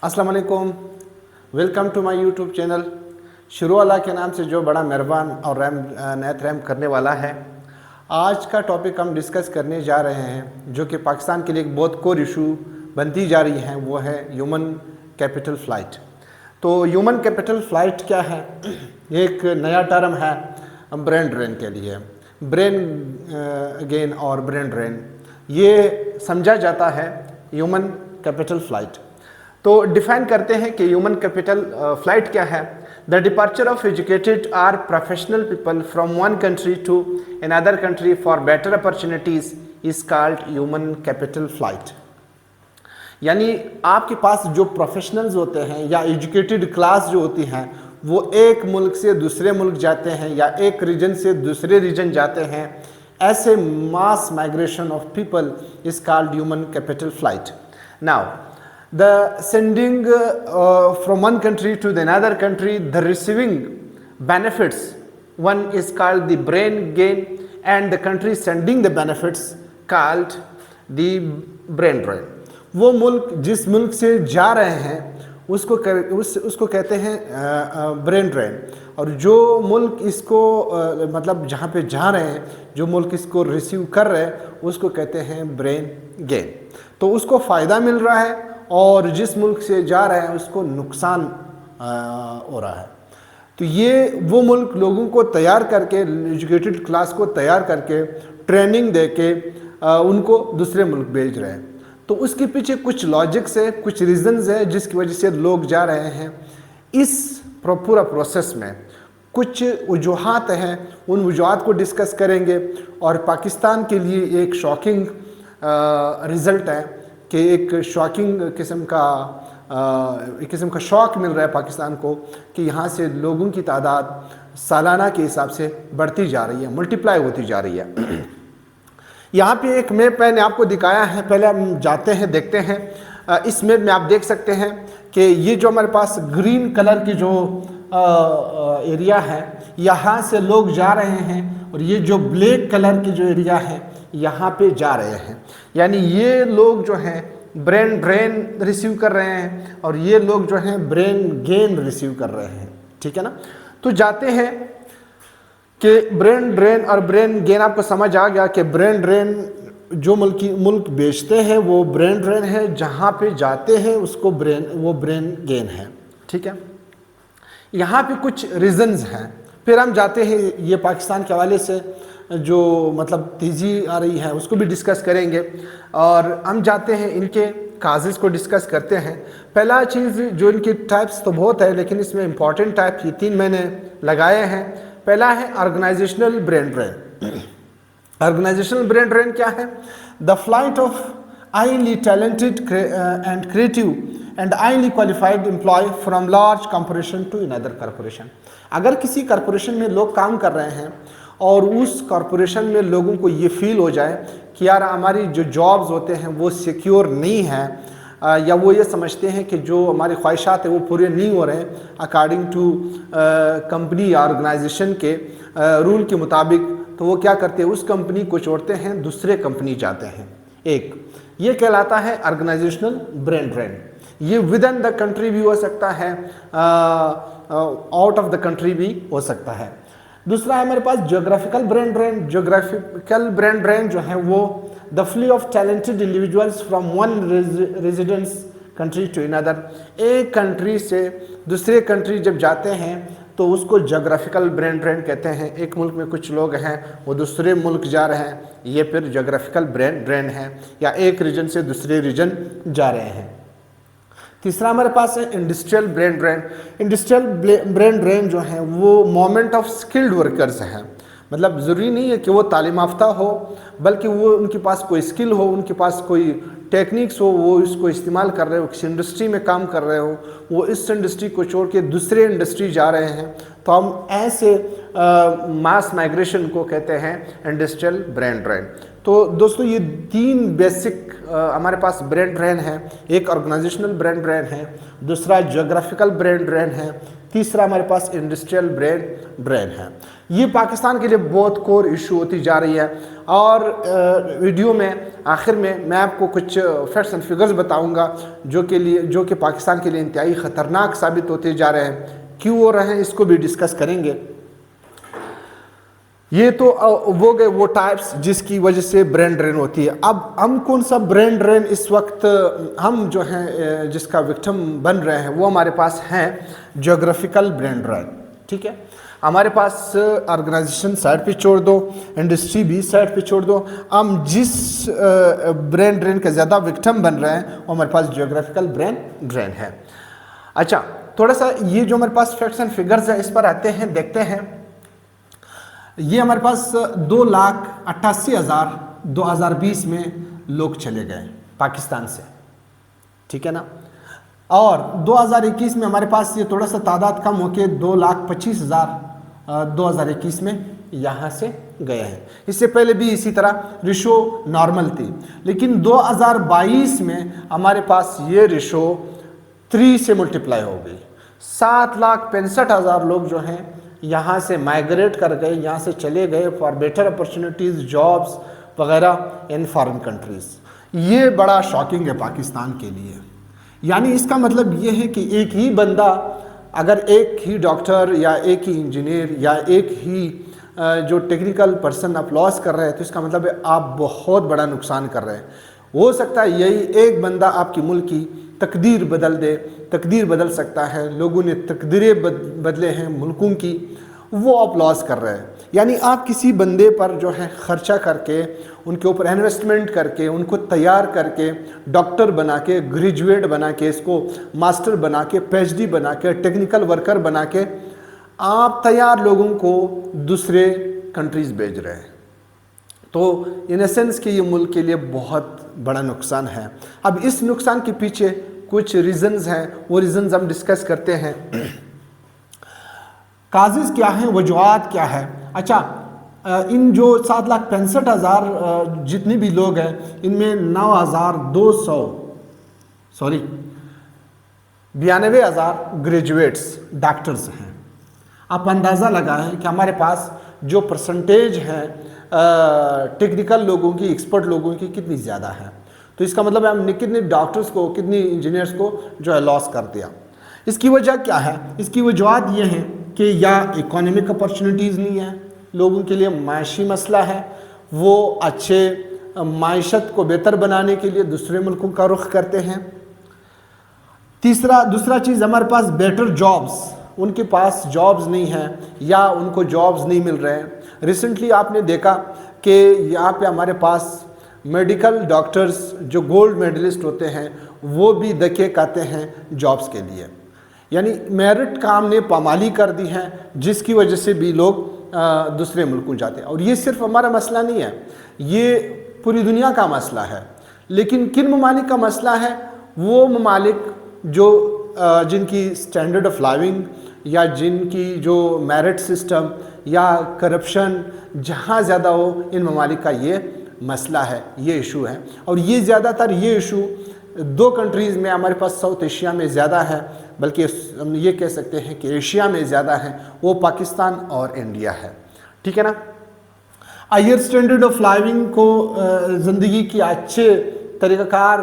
अस्सलाम वालेकुम, welcome to my YouTube channel. शुरू अल्लाह के नाम से जो बड़ा मेहरबान और नयत रहम करने वाला है। आज का टॉपिक हम डिस्कस करने जा रहे हैं जो कि पाकिस्तान के लिए एक बहुत कोर इशू बनती जा रही है, वो है ह्यूमन कैपिटल फ़्लाइट। तो ह्यूमन कैपिटल फ़्लाइट क्या है? एक नया टर्म है ब्रेन ड्रेन के लिए। ब्रेन गेन और ब्रेन ड्रेन ये समझा जाता है ह्यूमन कैपिटल फ़्लाइट। तो डिफाइन करते हैं कि ह्यूमन कैपिटल फ्लाइट क्या है। The departure of educated or professional people from one country to another country for better opportunities is called human capital flight. यानी आपके पास जो प्रोफेशनल्स होते हैं या एजुकेटेड क्लास जो होती हैं वो एक मुल्क से दूसरे मुल्क जाते हैं या एक रीजन से दूसरे रीजन जाते हैं। ऐसे mass migration of people is called human capital flight. Now the sending from one country to the another country, the receiving benefits, one is called the brain gain, and the country sending the benefits called the brain drain. वो मुल्क जिस मुल्क से जा रहे हैं उसको कहते हैं ब्रेन ड्रेन, और जो मुल्क इसको मतलब जहाँ पे जा रहे हैं, जो मुल्क इसको रिसीव कर रहे हैं उसको कहते हैं ब्रेन गेन। तो उसको फ़ायदा मिल रहा है और जिस मुल्क से जा रहे हैं उसको नुकसान हो रहा है। तो ये वो मुल्क लोगों को तैयार करके, एजुकेटेड क्लास को तैयार करके ट्रेनिंग दे के उनको दूसरे मुल्क भेज रहे हैं। तो उसके पीछे कुछ लॉजिक्स है, कुछ रीज़न्स है जिसकी वजह से लोग जा रहे हैं। इस पूरा प्रोसेस में कुछ वजूहात हैं, उन वजूहात को डिस्कस करेंगे और पाकिस्तान के लिए एक शॉकिंग रिज़ल्ट है कि एक शॉकिंग किस्म का शौक मिल रहा है पाकिस्तान को कि यहाँ से लोगों की तादाद सालाना के हिसाब से बढ़ती जा रही है, मल्टीप्लाई होती जा रही है। यहाँ पे एक मैप मैंने आपको दिखाया है, पहले हम जाते हैं देखते हैं। इस मैप में आप देख सकते हैं कि ये जो हमारे पास ग्रीन कलर की जो एरिया है यहाँ से लोग जा रहे हैं, और ये जो ब्लैक कलर की जो एरिया है यहाँ पे जा रहे हैं। यानी ये लोग जो हैं ब्रेन ड्रेन रिसीव कर रहे हैं और ये लोग जो हैं ब्रेन गेन रिसीव कर रहे हैं। ठीक है ना? तो जाते हैं कि ब्रेन ड्रेन और ब्रेन गेन आपको समझ आ गया कि ब्रेन ड्रेन जो मुल्क बेचते हैं वो ब्रेन ड्रेन है, जहाँ पे जाते हैं उसको वो ब्रेन गेन है। ठीक है? यहाँ पे कुछ रीज़न्स हैं। फिर हम जाते हैं ये पाकिस्तान के हवाले से जो मतलब तेज़ी आ रही है उसको भी डिस्कस करेंगे, और हम जाते हैं इनके काजेज़ को डिस्कस करते हैं। पहला चीज़ जो इनकी टाइप्स तो बहुत है, लेकिन इसमें इंपॉर्टेंट टाइप ये 3 मैंने लगाए हैं। पहला है organizational brain drain. Organizational brain drain क्या है? The flight of highly talented and creative and highly qualified employ from large corporation to another corporation. अगर किसी कॉरपोरेशन में लोग काम कर रहे हैं और उस कॉरपोरेशन में लोगों को ये फील हो जाए कि यार हमारी जो जॉब्स होते हैं वो सिक्योर नहीं है, या वो ये समझते हैं कि जो हमारी ख्वाहिशात है वो पूरे नहीं हो रहे हैं अकॉर्डिंग टू कंपनी या ऑर्गेनाइजेशन के रूल के मुताबिक, तो वो क्या करते हैं, उस कंपनी को छोड़ते हैं, दूसरे कंपनी जाते हैं। एक ये कहलाता है ऑर्गेनाइजेशनल ब्रेन ड्रेन। ये विद इन द कंट्री भी हो सकता है, आउट ऑफ द कंट्री भी हो सकता है। दूसरा है हमारे पास geographical brain drain. Geographical brain drain जो है वो the flee of talented individuals from one residence country to another. एक कंट्री से दूसरे कंट्री जब जाते हैं तो उसको ज्योग्राफिकल ब्रेन ड्रेन कहते हैं। एक मुल्क में कुछ लोग हैं वो दूसरे मुल्क जा रहे हैं, ये फिर ज्योग्राफिकल ब्रेन ड्रेन है, या एक रीजन से दूसरे रीजन जा रहे हैं। तीसरा हमारे पास है industrial brain drain. Industrial brain drain जो है वो मोमेंट ऑफ स्किल्ड वर्कर्स हैं। मतलब ज़रूरी नहीं है कि वो तालीम याफ्ता हो, बल्कि वो उनके पास कोई स्किल हो, उनके पास कोई टेक्निक्स हो, वो इसको इस्तेमाल कर रहे हो, किसी इंडस्ट्री में काम कर रहे हो, वो इस इंडस्ट्री को छोड़ के दूसरे इंडस्ट्री जा रहे हैं। तो हम ऐसे मास माइग्रेशन को कहते हैं इंडस्ट्रियल ब्रेन ड्रेन। तो दोस्तों ये 3 बेसिक हमारे पास ब्रेन ड्रेन है। एक ऑर्गेनाइजेशनल ब्रेन ड्रेन है, दूसरा ज्योग्राफिकल ब्रेन ड्रेन है, तीसरा हमारे पास इंडस्ट्रियल ब्रेन ड्रेन है। ये पाकिस्तान के लिए बहुत कोर इशू होती जा रही है। और वीडियो में आखिर में मैं आपको कुछ फैक्ट्स एंड फिगर्स बताऊंगा जो कि पाकिस्तान के लिए इंतहाई ख़तरनाक साबित होते जा रहे हैं। क्यों हो रहे हैं इसको भी डिस्कस करेंगे। ये तो वो गए वो टाइप्स जिसकी वजह से ब्रेन ड्रेन होती है। अब हम कौन सा ब्रेन ड्रेन इस वक्त हम जो हैं जिसका विक्टिम बन रहे हैं वो हमारे पास हैं ज्योग्राफिकल ब्रेन ड्रेन। ठीक है, हमारे पास ऑर्गेनाइजेशन साइड पे छोड़ दो, इंडस्ट्री भी साइड पे छोड़ दो, हम जिस ब्रेन ड्रेन का ज़्यादा विक्टिम बन रहे हैं वो हमारे पास ज्योग्राफिकल ब्रेन ड्रेन है। अच्छा, थोड़ा सा ये जो हमारे पास फैक्ट्स एंड फिगर्स है इस पर आते हैं, देखते हैं। ये हमारे पास 2,88,000 2020 में लोग चले गए पाकिस्तान से, ठीक है ना। और 2021 में हमारे पास ये थोड़ा सा तादाद कम होके 2,25,000 2021 में यहाँ से गए हैं। इससे पहले भी इसी तरह रेशो नॉर्मल थी, लेकिन 2022 में हमारे पास ये रेशो 3 से मल्टीप्लाई हो गई। 7,65,000 लोग जो हैं यहाँ से माइग्रेट कर गए, यहाँ से चले गए फॉर बेटर अपॉर्चुनिटीज़, जॉब्स वगैरह इन फॉरेन कंट्रीज़। ये बड़ा शॉकिंग है पाकिस्तान के लिए। यानी इसका मतलब ये है कि एक ही बंदा अगर एक ही डॉक्टर या एक ही इंजीनियर या एक ही जो टेक्निकल पर्सन आप लॉस कर रहे हैं, तो इसका मतलब है आप बहुत बड़ा नुकसान कर रहे हैं। हो सकता है यही एक बंदा आपकी मुल्क की तकदीर बदल दे, तकदीर बदल सकता है। लोगों ने तकदीरें बदले हैं मुल्कों की, वो आप लॉस कर रहे हैं। यानी आप किसी बंदे पर जो है ख़र्चा करके, उनके ऊपर इन्वेस्टमेंट करके, उनको तैयार करके, डॉक्टर बना के, ग्रेजुएट बना के, इसको मास्टर बना के, पीएचडी बना के, टेक्निकल वर्कर बना के आप तैयार लोगों को दूसरे कंट्रीज़ भेज रहे हैं। तो इन एसेंस कि ये मुल्क के लिए बहुत बड़ा नुकसान है। अब इस नुकसान के पीछे कुछ रीज़न्स हैं, वो रीज़न्स हम डिस्कस करते हैं। काजेज़ क्या हैं, वजूहात क्या है। अच्छा, इन जो 7,65,000 जितने भी लोग हैं, इनमें 92,000 ग्रेजुएट्स डॉक्टर्स हैं। आप अंदाज़ा लगाएं कि हमारे पास जो परसेंटेज है टेक्निकल लोगों की, एक्सपर्ट लोगों की कितनी ज़्यादा है। तो इसका मतलब है हमने कितने डॉक्टर्स को, कितनी इंजीनियर्स को जो है लॉस कर दिया। इसकी वजह क्या है? इसकी वजूहत ये है कि या इकोनॉमिक अपॉर्चुनिटीज़ नहीं है लोगों के लिए, माशी मसला है, वो अच्छे माइशत को बेहतर बनाने के लिए दूसरे मुल्कों का रुख करते हैं। दूसरा चीज़ हमारे पास बेटर जॉब्स, उनके पास जॉब्स नहीं हैं या उनको जॉब्स नहीं मिल रहे हैं। रिसेंटली आपने देखा कि यहाँ पे हमारे पास मेडिकल डॉक्टर्स जो गोल्ड मेडलिस्ट होते हैं वो भी धक्के खाते हैं जॉब्स के लिए। यानी मेरिट का हमने पामाली कर दी है, जिसकी वजह से भी लोग दूसरे मुल्कों जाते हैं। और ये सिर्फ हमारा मसला नहीं है, ये पूरी दुनिया का मसला है। लेकिन किन ममालिक का मसला है? वो ममालिक जो जिनकी स्टैंडर्ड ऑफ लिविंग या जिनकी जो मेरिट सिस्टम या करप्शन जहाँ ज़्यादा हो, इन ममालिक का ये मसला है, ये इशू है। और ये ज़्यादातर ये इशू 2 कंट्रीज़ में हमारे पास साउथ एशिया में ज़्यादा है, बल्कि हम ये कह सकते हैं कि एशिया में ज़्यादा है, वो पाकिस्तान और इंडिया है। ठीक है ना। हायर स्टैंडर्ड ऑफ लिविंग को ज़िंदगी की अच्छे तरीक़ाकार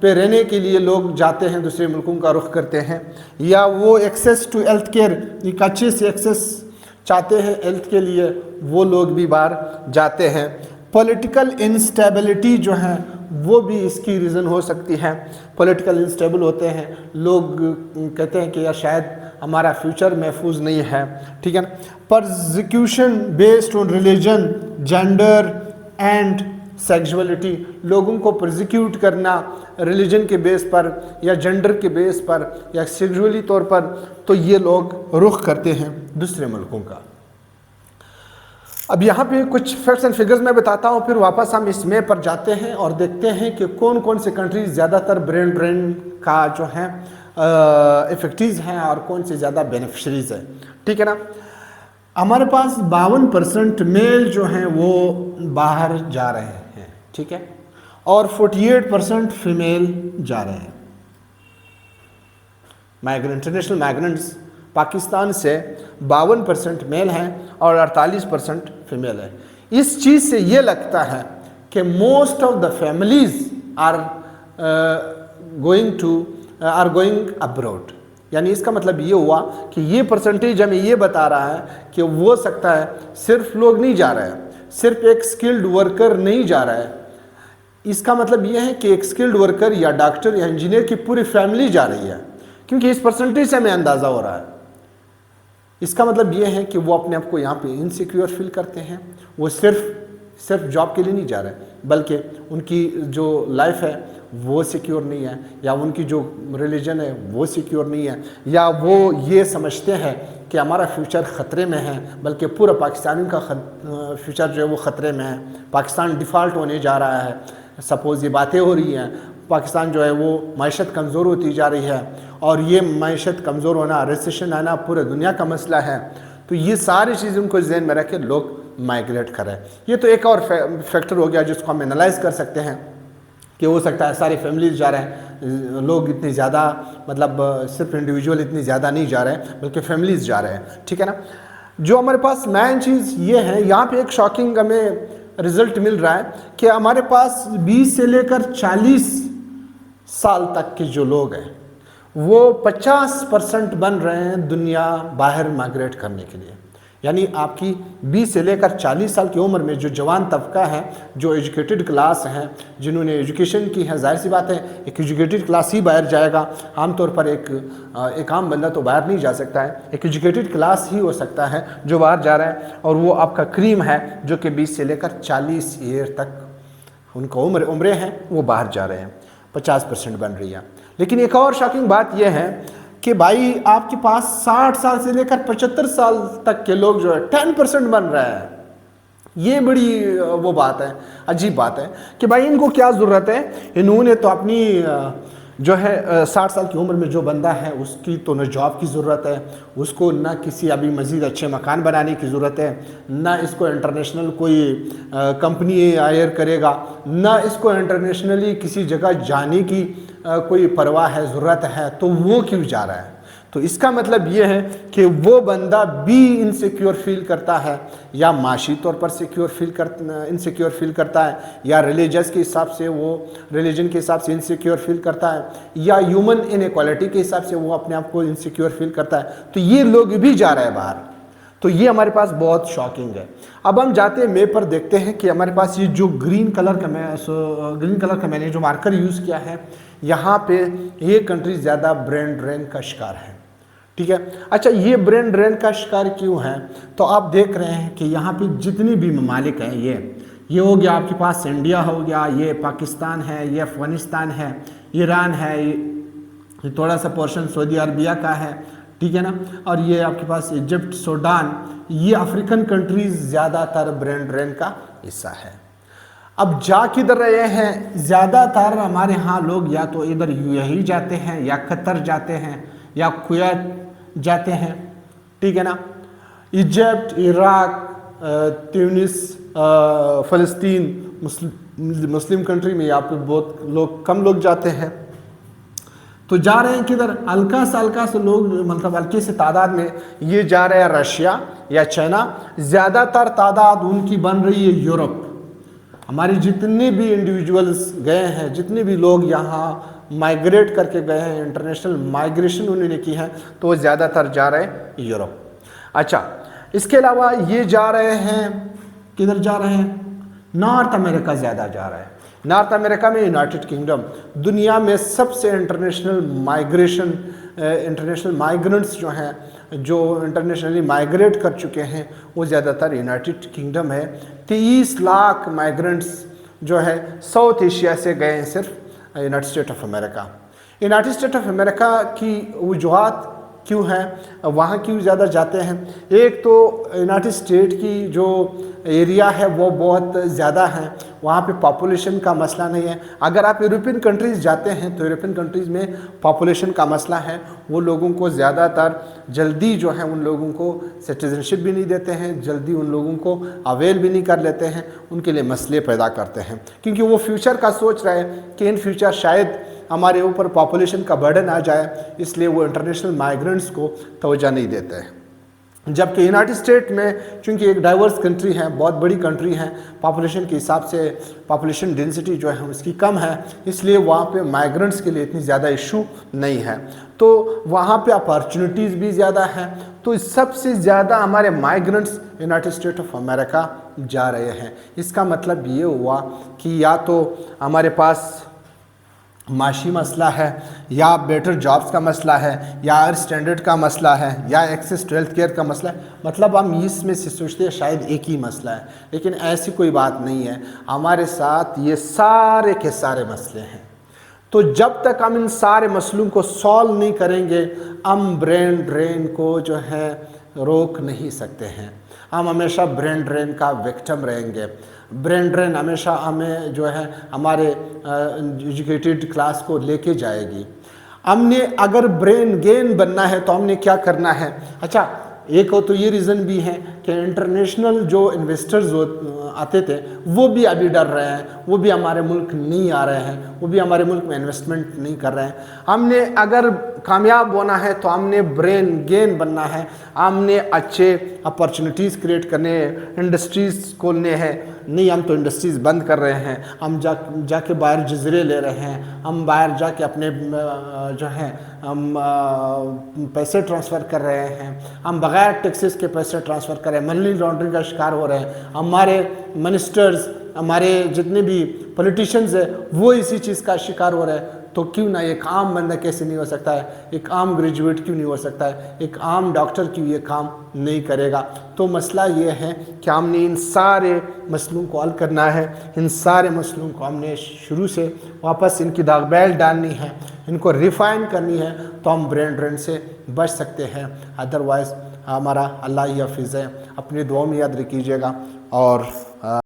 पे रहने के लिए लोग जाते हैं, दूसरे मुल्कों का रुख करते हैं, या वो एक्सेस टू हेल्थ केयर, एक अच्छे से एक्सेस चाहते हैं हेल्थ के लिए, वो लोग भी बाहर जाते हैं। पॉलिटिकल इंस्टेबिलिटी जो है वो भी इसकी रीज़न हो सकती है। पॉलिटिकल इंस्टेबल होते हैं लोग, कहते हैं कि यार शायद हमारा फ्यूचर महफूज नहीं है। ठीक है ना। Persecution based on religion, gender and sexuality, लोगों को प्रोसिक्यूट करना रिलीजन के बेस पर या जेंडर के बेस पर या सेक्सुअली तौर पर, तो ये लोग रुख करते हैं दूसरे मुल्कों का। अब यहाँ पे कुछ फैक्ट्स एंड फिगर्स मैं बताता हूँ, फिर वापस हम इसमें पर जाते हैं और देखते हैं कि कौन कौन से कंट्रीज ज़्यादातर ब्रेन ड्रेन का जो है इफेक्टिव हैं और कौन से ज़्यादा बेनिफिशरीज हैं। ठीक है ना। हमारे पास 52% मेल जो हैं वो बाहर जा रहे हैं, ठीक है, और 48% फीमेल जा रहे हैं। इंटरनेशनल माइग्रेंट्स पाकिस्तान से 52% मेल हैं और 48% फीमेल है। इस चीज़ से ये लगता है कि most of the families are going abroad, यानी इसका मतलब ये हुआ कि ये परसेंटेज हमें ये बता रहा है कि वो सकता है सिर्फ लोग नहीं जा रहे हैं, सिर्फ एक स्किल्ड वर्कर नहीं जा रहा है। इसका मतलब ये है कि एक स्किल्ड वर्कर या डॉक्टर या इंजीनियर की पूरी फैमिली जा रही है, क्योंकि इस परसेंटेज से हमें अंदाज़ा हो रहा है। इसका मतलब ये है कि वो अपने आप को यहाँ पे इनसिक्योर फील करते हैं। वो सिर्फ जॉब के लिए नहीं जा रहे, बल्कि उनकी जो लाइफ है वो सिक्योर नहीं है, या उनकी जो रिलीजन है वो सिक्योर नहीं है, या वो ये समझते हैं कि हमारा फ्यूचर ख़तरे में है, बल्कि पूरा पाकिस्तानियों का फ्यूचर जो है वो ख़तरे में है। पाकिस्तान डिफ़ॉल्ट होने जा रहा है, सपोज़ ये बातें हो रही हैं, पाकिस्तान जो है वो मईशत कमज़ोर होती जा रही है, और ये मईशत कमज़ोर होना, रिसेशन आना पूरे दुनिया का मसला है। तो ये सारी चीज़ों को जहन में रख के लोग माइग्रेट करें। ये तो एक और फैक्टर हो गया जिसको हम एनालाइज कर सकते हैं कि हो सकता है सारी फैमिलीज जा रहे हैं, लोग इतनी ज़्यादा मतलब सिर्फ इंडिविजुअल इतनी ज़्यादा नहीं जा रहे हैं, बल्कि फैमिलीज जा रहे हैं। ठीक है ना। जो हमारे पास मेन चीज़ ये है, यहाँ पे एक शॉकिंग हमें रिज़ल्ट मिल रहा है कि हमारे पास 20 से लेकर 40 साल तक के जो लोग हैं वो 50% बन रहे हैं दुनिया बाहर माइग्रेट करने के लिए। यानी आपकी 20 से लेकर 40 साल की उम्र में जो जवान तबका है, जो एजुकेटेड क्लास हैं, जिन्होंने एजुकेशन की है, जाहिर सी बात है एक एजुकेटेड क्लास ही बाहर जाएगा। आमतौर पर एक आम बंदा तो बाहर नहीं जा सकता है, एक एजुकेटेड क्लास ही हो सकता है जो बाहर जा रहा है, और वो आपका क्रीम है जो कि 20 से लेकर 40 ईयर तक उनका उम्रें हैं, वो बाहर जा रहे हैं। 50% बन रही है। लेकिन एक और शॉकिंग बात यह है कि भाई आपके पास 60 साल से लेकर 75 साल तक के लोग जो है 10% बन रहे हैं। ये बड़ी वो बात है, अजीब बात है कि भाई इनको क्या ज़रूरत है। इन्होंने तो अपनी जो है 60 साल की उम्र में जो बंदा है उसकी तो न जॉब की ज़रूरत है, उसको ना किसी अभी मज़ीद अच्छे मकान बनाने की ज़रूरत है, ना इसको इंटरनेशनल कोई कंपनी हायर करेगा, ना इसको इंटरनेशनली किसी जगह जाने की कोई परवाह है, ज़रूरत है, तो वो क्यों जा रहा है। तो इसका मतलब ये है कि वो बंदा भी इनसिक्योर फील करता है, या माशी तौर पर इनसिक्योर फील करता है, या रिलीजियस के हिसाब से वो रिलीजन के हिसाब से इनसिक्योर फील करता है, या ह्यूमन इनइक्वालिटी के हिसाब से वो अपने आप को इनसिक्योर फील करता है। तो ये लोग भी जा रहे हैं बाहर। तो ये हमारे पास बहुत शॉकिंग है। अब हम जाते हैं मैप पर, देखते हैं कि हमारे पास ये जो ग्रीन कलर का मैंने जो मार्कर यूज़ किया है, यहाँ पे ये कंट्री ज़्यादा ब्रेन ड्रेन का शिकार है। ठीक है। अच्छा, ये ब्रेन ड्रेन का शिकार क्यों है? तो आप देख रहे हैं कि यहाँ पे जितनी भी ममालिक हैं, ये हो गया आपके पास इंडिया हो गया, ये पाकिस्तान है, ये अफ़गानिस्तान है, ईरान है, ये थोड़ा सा पोर्शन सऊदी अरबिया का है, ठीक है ना, और ये आपके पास इजिप्ट, सूडान, ये अफ्रीकन कंट्रीज़ ज़्यादातर ब्रेन ड्रेन का हिस्सा है। अब जा किधर रहे हैं? ज़्यादातर हमारे यहाँ लोग या तो इधर यूएई जाते हैं, या कतर जाते हैं, या कुवैत जाते हैं, ठीक है ना। इजिप्ट, इराक, ट्यूनिस, फ़लस्तीन, मुस्लिम कंट्री में यहाँ पे बहुत कम लोग जाते हैं। तो जा रहे हैं किधर? हल्का से लोग, मतलब हल्की से तादाद में ये जा रहे हैं रशिया या चाइना। ज़्यादातर तादाद उनकी बन रही है यूरोप। हमारे जितने भी इंडिविजुअल्स गए हैं, जितने भी लोग यहाँ माइग्रेट करके गए हैं, इंटरनेशनल माइग्रेशन उन्होंने की है, तो वो ज़्यादातर जा रहे हैं यूरोप। अच्छा, इसके अलावा ये जा रहे हैं किधर जा रहे हैं? नॉर्थ अमेरिका ज़्यादा जा रहा है। नॉर्थ अमेरिका में यूनाइटेड किंगडम दुनिया में सबसे इंटरनेशनल माइग्रेंट्स जो हैं, जो इंटरनेशनली माइग्रेट कर चुके हैं, वो ज़्यादातर यूनाइटेड किंगडम है। 23 लाख माइग्रेंट्स जो है साउथ एशिया से गए हैं सिर्फ United state of America. United state of America की वजूहात क्यों हैं, वहाँ क्यों ज़्यादा जाते हैं? एक तो यूनाइटेड स्टेट की जो एरिया है वो बहुत ज़्यादा है, वहाँ पे पॉपुलेशन का मसला नहीं है। अगर आप यूरोपियन कंट्रीज़ जाते हैं तो यूरोपियन कंट्रीज़ में पॉपुलेशन का मसला है। वो लोगों को ज़्यादातर जल्दी जो है उन लोगों को सिटीजनशिप भी नहीं देते हैं, जल्दी उन लोगों को अवेल भी नहीं कर लेते हैं, उनके लिए मसले पैदा करते हैं, क्योंकि वो फ्यूचर का सोच रहे हैं कि इन फ्यूचर शायद हमारे ऊपर पॉपुलेशन का बर्डन आ जाए, इसलिए वो इंटरनेशनल माइग्रेंट्स को तवज्जो नहीं देते हैं। जबकि यूनाइटेड स्टेट में चूँकि एक डाइवर्स कंट्री है, बहुत बड़ी कंट्री है, पॉपुलेशन के हिसाब से पॉपुलेशन डेंसिटी जो है उसकी कम है, इसलिए वहाँ पे माइग्रेंट्स के लिए इतनी ज़्यादा इशू नहीं है, तो वहाँ पे अपॉर्चुनिटीज़ भी ज़्यादा हैं। तो सबसे ज़्यादा हमारे migrants United state of America जा रहे हैं। इसका मतलब ये हुआ कि या तो हमारे पास माशी मसला है, या बेटर जॉब्स का मसला है, या एयर स्टैंडर्ड का मसला है, या एक्सेस टू हेल्थ केयर का मसला है। मतलब हम इसमें से सोचते हैं शायद एक ही मसला है, लेकिन ऐसी कोई बात नहीं है। हमारे साथ ये सारे के सारे मसले हैं। तो जब तक हम इन सारे मसलों को सॉल्व नहीं करेंगे, हम ब्रेन ड्रेन को जो है रोक नहीं सकते हैं। हम हमेशा ब्रेन ड्रेन का विक्टिम रहेंगे। ब्रेन ड्रेन हमेशा हमें जो है हमारे एजुकेटेड क्लास को लेके जाएगी। हमने अगर ब्रेन गेन बनना है तो हमने क्या करना है? अच्छा, एक तो ये रीज़न भी है कि इंटरनेशनल जो इन्वेस्टर्स आते थे वो भी अभी डर रहे हैं, वो भी हमारे मुल्क नहीं आ रहे हैं, वो भी हमारे मुल्क में इन्वेस्टमेंट नहीं कर रहे हैं। हमने अगर कामयाब होना है तो हमने ब्रेन गेन बनना है, हमने अच्छे अपॉर्चुनिटीज़ क्रिएट करने, इंडस्ट्रीज़ खोलने हैं। नहीं, हम तो इंडस्ट्रीज़ बंद कर रहे हैं, हम जाके बाहर जजरे ले रहे हैं, हम बाहर जाके अपने जो है हम पैसे ट्रांसफ़र कर रहे हैं, हम बग़ैर टैक्सेस के पैसे ट्रांसफ़र कर रहे हैं, मनी लॉन्ड्रिंग का शिकार हो रहे हैं। हमारे मिनिस्टर्स, हमारे जितने भी पॉलिटिशियंस हैं वो इसी चीज़ का शिकार हो रहे हैं। तो क्यों ना एक आम बंदा कैसे नहीं हो सकता है, एक आम ग्रेजुएट क्यों नहीं हो सकता है, एक आम डॉक्टर क्यों ये काम नहीं करेगा? तो मसला ये है कि हमने इन सारे मसलों को हल करना है, इन सारे मसलों को हमने शुरू से वापस इनकी दागबैल डालनी है, इनको रिफ़ाइन करनी है, तो हम ब्रेन ड्रेन से बच सकते हैं। अदरवाइज़ हमारा अल्लाह ही हफीज़ है। अपनी दुआ में याद रखिएगा और